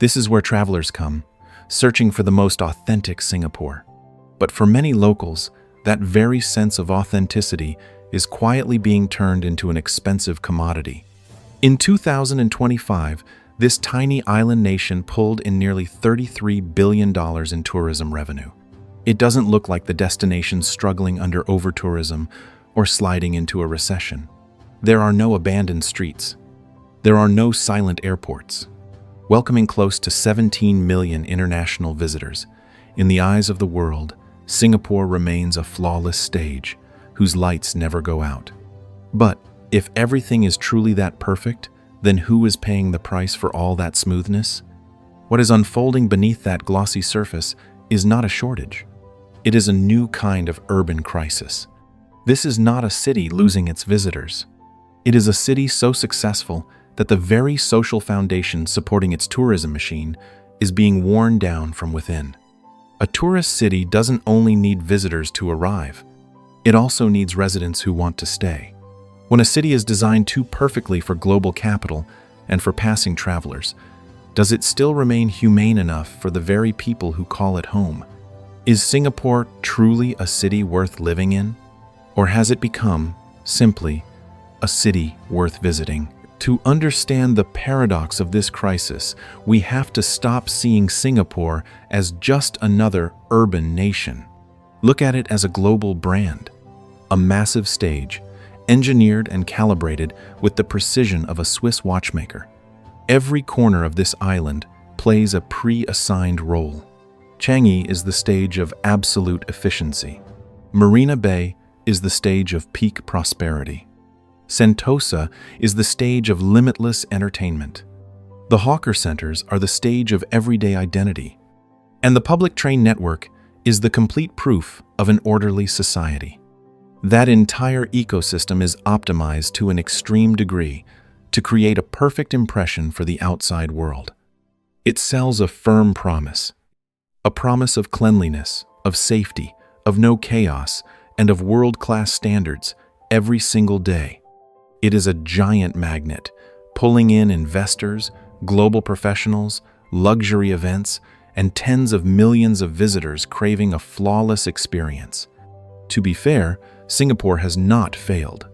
This is where travelers come, searching for the most authentic Singapore. But for many locals, that very sense of authenticity is quietly being turned into an expensive commodity. In 2025, this tiny island nation pulled in nearly $33 billion in tourism revenue. It doesn't look like the destination struggling under over-tourism or sliding into a recession. There are no abandoned streets. There are no silent airports. Welcoming close to 17 million international visitors, in the eyes of the world, Singapore remains a flawless stage whose lights never go out. But if everything is truly that perfect, then who is paying the price for all that smoothness? What is unfolding beneath that glossy surface is not a shortage. It is a new kind of urban crisis. This is not a city losing its visitors. It is a city so successful that the very social foundation supporting its tourism machine is being worn down from within. A tourist city doesn't only need visitors to arrive, it also needs residents who want to stay. When a city is designed too perfectly for global capital and for passing travelers, does it still remain humane enough for the very people who call it home? Is Singapore truly a city worth living in? Or has it become, simply, a city worth visiting? To understand the paradox of this crisis, we have to stop seeing Singapore as just another urban nation. Look at it as a global brand, a massive stage, engineered and calibrated with the precision of a Swiss watchmaker. Every corner of this island plays a pre-assigned role. Changi is the stage of absolute efficiency. Marina Bay is the stage of peak prosperity. Sentosa is the stage of limitless entertainment. The hawker centers are the stage of everyday identity. And the public train network is the complete proof of an orderly society. That entire ecosystem is optimized to an extreme degree to create a perfect impression for the outside world. It sells a firm promise, a promise of cleanliness, of safety, of no chaos, and of world-class standards every single day. It is a giant magnet, pulling in investors, global professionals, luxury events, and tens of millions of visitors craving a flawless experience. To be fair, Singapore has not failed.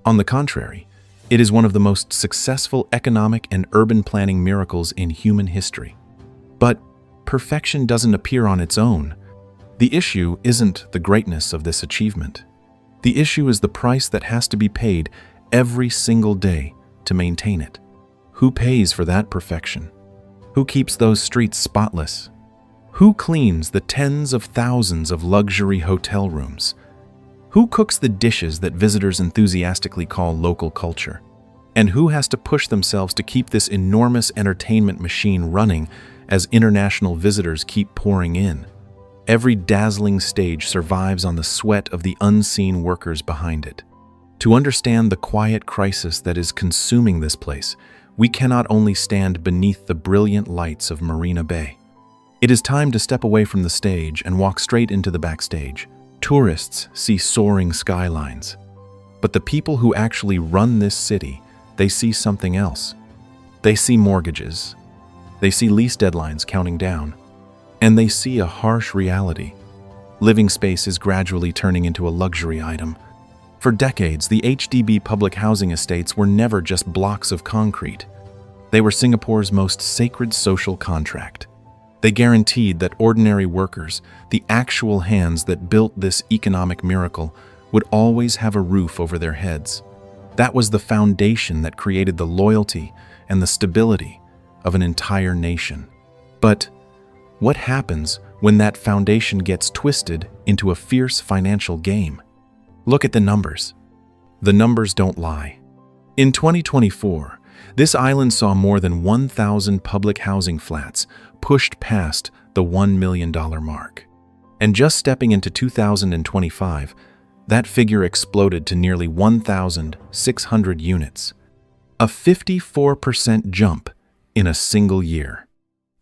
On the contrary, it is one of the most successful economic and urban planning miracles in human history. But perfection doesn't appear on its own. The issue isn't the greatness of this achievement. The issue is the price that has to be paid every single day to maintain it. Who pays for that perfection? Who keeps those streets spotless? Who cleans the tens of thousands of luxury hotel rooms? Who cooks the dishes that visitors enthusiastically call local culture? And who has to push themselves to keep this enormous entertainment machine running as international visitors keep pouring in? Every dazzling stage survives on the sweat of the unseen workers behind it. To understand the quiet crisis that is consuming this place, we cannot only stand beneath the brilliant lights of Marina Bay. It is time to step away from the stage and walk straight into the backstage. Tourists see soaring skylines, but the people who actually run this city, they see something else. They see mortgages, they see lease deadlines counting down, and they see a harsh reality. Living space is gradually turning into a luxury item. For decades, the HDB public housing estates were never just blocks of concrete. They were Singapore's most sacred social contract. They guaranteed that ordinary workers, the actual hands that built this economic miracle, would always have a roof over their heads. That was the foundation that created the loyalty and the stability of an entire nation. But what happens when that foundation gets twisted into a fierce financial game? Look at the numbers. The numbers don't lie. In 2024, this island saw more than 1,000 public housing flats pushed past the $1 million mark. And just stepping into 2025, that figure exploded to nearly 1,600 units, a 54% jump in a single year.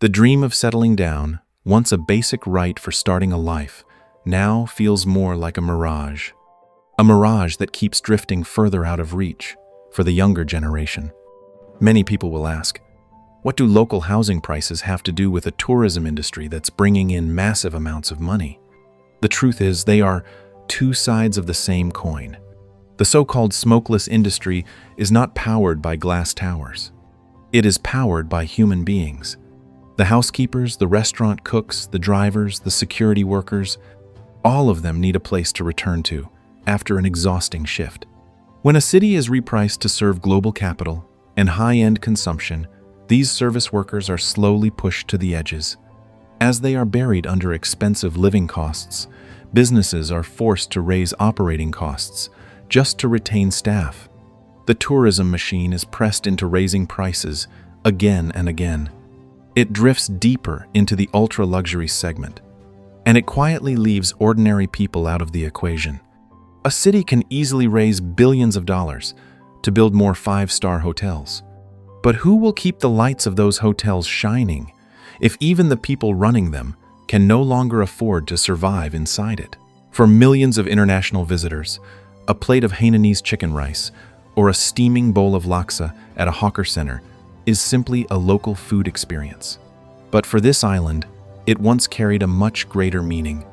The dream of settling down, once a basic right for starting a life, now feels more like a mirage. A mirage that keeps drifting further out of reach for the younger generation. Many people will ask, What do local housing prices have to do with a tourism industry that's bringing in massive amounts of money? The truth is, they are two sides of the same coin. The so-called smokeless industry is not powered by glass towers. It is powered by human beings. The housekeepers, the restaurant cooks, the drivers, the security workers, all of them need a place to return to after an exhausting shift. When a city is repriced to serve global capital and high-end consumption, these service workers are slowly pushed to the edges. As they are buried under expensive living costs, businesses are forced to raise operating costs just to retain staff. The tourism machine is pressed into raising prices again and again. It drifts deeper into the ultra-luxury segment, and it quietly leaves ordinary people out of the equation. A city can easily raise billions of dollars to build more five-star hotels. But who will keep the lights of those hotels shining if even the people running them can no longer afford to survive inside it? For millions of international visitors, a plate of Hainanese chicken rice or a steaming bowl of laksa at a hawker center is simply a local food experience. But for this island, it once carried a much greater meaning.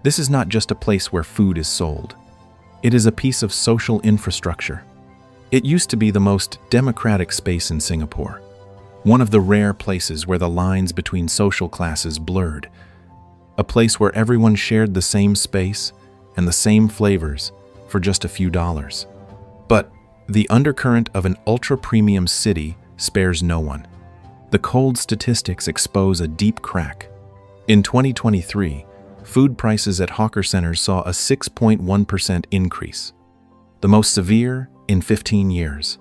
This is not just a place where food is sold. It is a piece of social infrastructure. It used to be the most democratic space in Singapore, one of the rare places where the lines between social classes blurred, a place where everyone shared the same space and the same flavors for just a few dollars. But the undercurrent of an ultra-premium city spares no one. The cold statistics expose a deep crack. In 2023, food prices at hawker centers saw a 6.1% increase, the most severe in 15 years.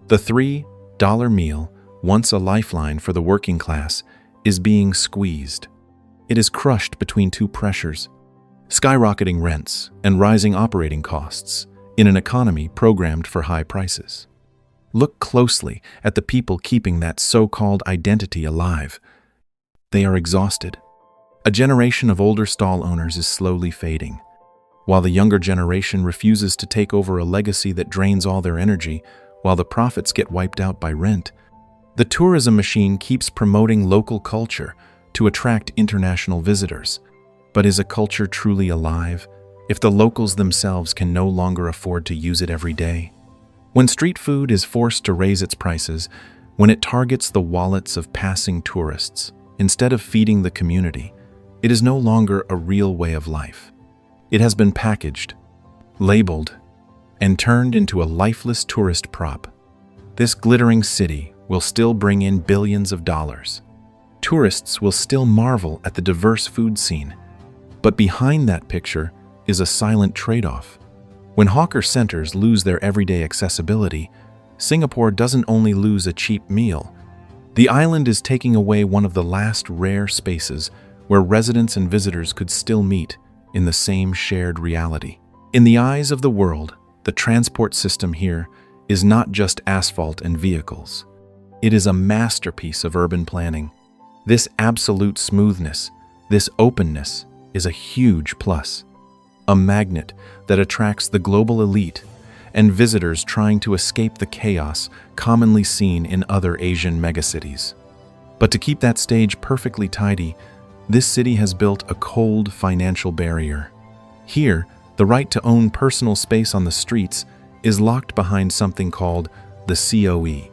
The $3 meal, once a lifeline for the working class, is being squeezed. It is crushed between two pressures: skyrocketing rents and rising operating costs in an economy programmed for high prices. Look closely at the people keeping that so-called identity alive. They are exhausted. A generation of older stall owners is slowly fading, while the younger generation refuses to take over a legacy that drains all their energy, while the profits get wiped out by rent. The tourism machine keeps promoting local culture to attract international visitors. But is a culture truly alive if the locals themselves can no longer afford to use it every day? When street food is forced to raise its prices, when it targets the wallets of passing tourists instead of feeding the community, it is no longer a real way of life. It has been packaged, labeled, and turned into a lifeless tourist prop. This glittering city will still bring in billions of dollars. Tourists will still marvel at the diverse food scene. But behind that picture is a silent trade-off. When hawker centers lose their everyday accessibility, Singapore doesn't only lose a cheap meal. The island is taking away one of the last rare spaces where residents and visitors could still meet in the same shared reality. In the eyes of the world, the transport system here is not just asphalt and vehicles. It is a masterpiece of urban planning. This absolute smoothness, this openness, is a huge plus. A magnet that attracts the global elite and visitors trying to escape the chaos commonly seen in other Asian megacities. But to keep that stage perfectly tidy, this city has built a cold financial barrier. Here, the right to own personal space on the streets is locked behind something called the COE,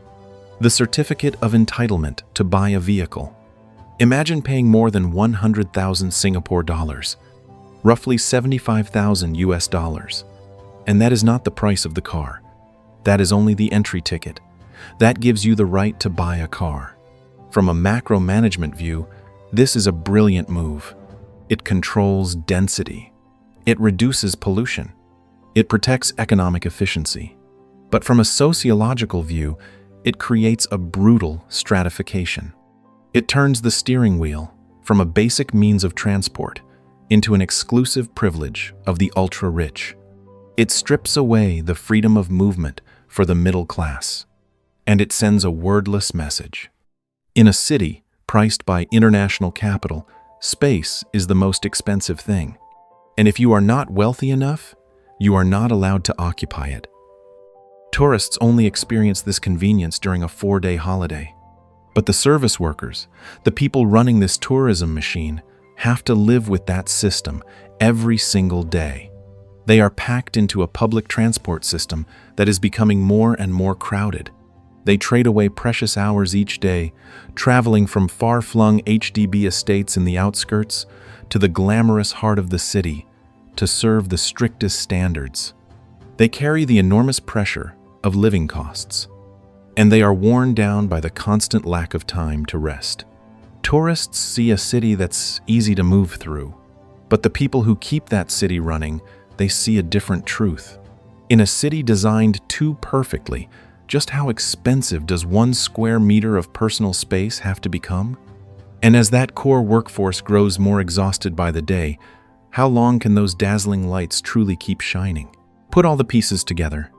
the Certificate of Entitlement to Buy a Vehicle. Imagine paying more than 100,000 Singapore dollars, roughly 75,000 US dollars. And that is not the price of the car. That is only the entry ticket. That gives you the right to buy a car. From a macro management view, this is a brilliant move. It controls density. It reduces pollution. It protects economic efficiency. But from a sociological view, it creates a brutal stratification. It turns the steering wheel from a basic means of transport into an exclusive privilege of the ultra-rich. It strips away the freedom of movement for the middle class, and it sends a wordless message. In a city priced by international capital, space is the most expensive thing. And if you are not wealthy enough, you are not allowed to occupy it. Tourists only experience this convenience during a 4-day holiday. But the service workers, the people running this tourism machine, have to live with that system every single day. They are packed into a public transport system that is becoming more and more crowded. They trade away precious hours each day, traveling from far-flung HDB estates in the outskirts to the glamorous heart of the city to serve the strictest standards. They carry the enormous pressure of living costs, and they are worn down by the constant lack of time to rest. Tourists see a city that's easy to move through, but the people who keep that city running, they see a different truth. In a city designed too perfectly, just how expensive does 1 square meter of personal space have to become? And as that core workforce grows more exhausted by the day, how long can those dazzling lights truly keep shining? Put all the pieces together.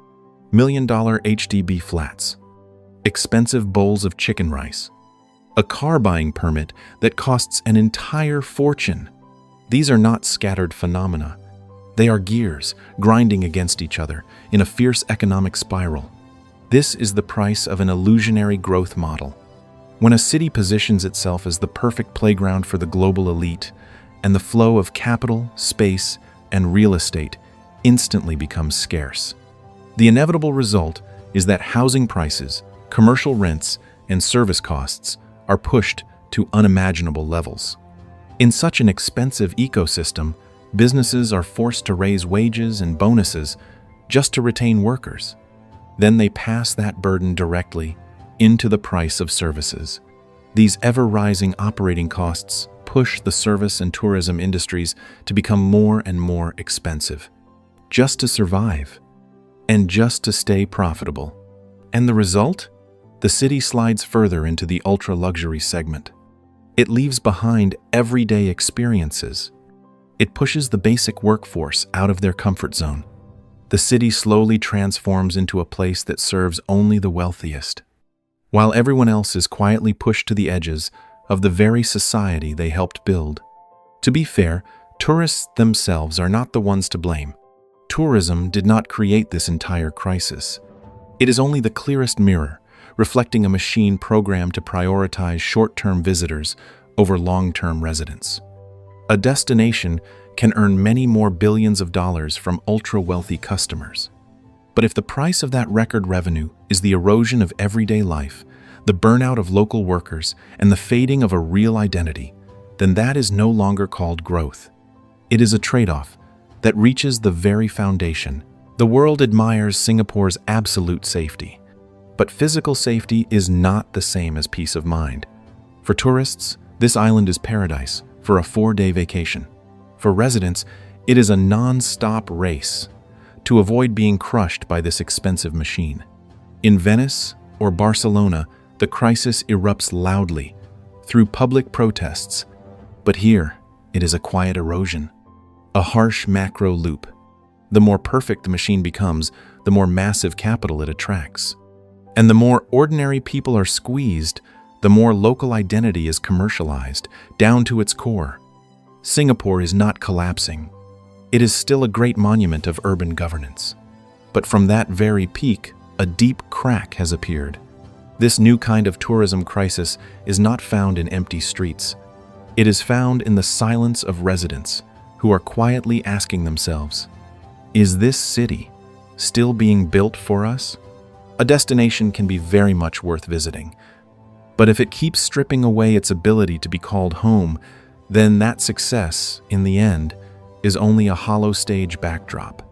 $1 million HDB flats, expensive bowls of chicken rice, a car buying permit that costs an entire fortune. These are not scattered phenomena. They are gears grinding against each other in a fierce economic spiral. This is the price of an illusionary growth model. When a city positions itself as the perfect playground for the global elite, and the flow of capital, space, and real estate instantly becomes scarce. The inevitable result is that housing prices, commercial rents, and service costs are pushed to unimaginable levels. In such an expensive ecosystem, businesses are forced to raise wages and bonuses just to retain workers. Then they pass that burden directly into the price of services. These ever-rising operating costs push the service and tourism industries to become more and more expensive, just to survive and just to stay profitable. And the result? The city slides further into the ultra-luxury segment. It leaves behind everyday experiences. It pushes the basic workforce out of their comfort zone. The city slowly transforms into a place that serves only the wealthiest, while everyone else is quietly pushed to the edges of the very society they helped build. To be fair, tourists themselves are not the ones to blame. Tourism did not create this entire crisis. It is only the clearest mirror, reflecting a machine programmed to prioritize short-term visitors over long-term residents. A destination can earn many more billions of dollars from ultra-wealthy customers. But if the price of that record revenue is the erosion of everyday life, the burnout of local workers, and the fading of a real identity, then that is no longer called growth. It is a trade-off that reaches the very foundation. The world admires Singapore's absolute safety, but physical safety is not the same as peace of mind. For tourists, this island is paradise for a 4-day vacation. For residents, it is a non-stop race to avoid being crushed by this expensive machine. In Venice or Barcelona, the crisis erupts loudly through public protests, but here it is a quiet erosion, a harsh macro loop. The more perfect the machine becomes, the more massive capital it attracts. And the more ordinary people are squeezed, the more local identity is commercialized down to its core. Singapore is not collapsing. It is still a great monument of urban governance. But from that very peak, a deep crack has appeared. This new kind of tourism crisis is not found in empty streets. It is found in the silence of residents who are quietly asking themselves, is this city still being built for us? A destination can be very much worth visiting, but if it keeps stripping away its ability to be called home, then that success, in the end, is only a hollow stage backdrop.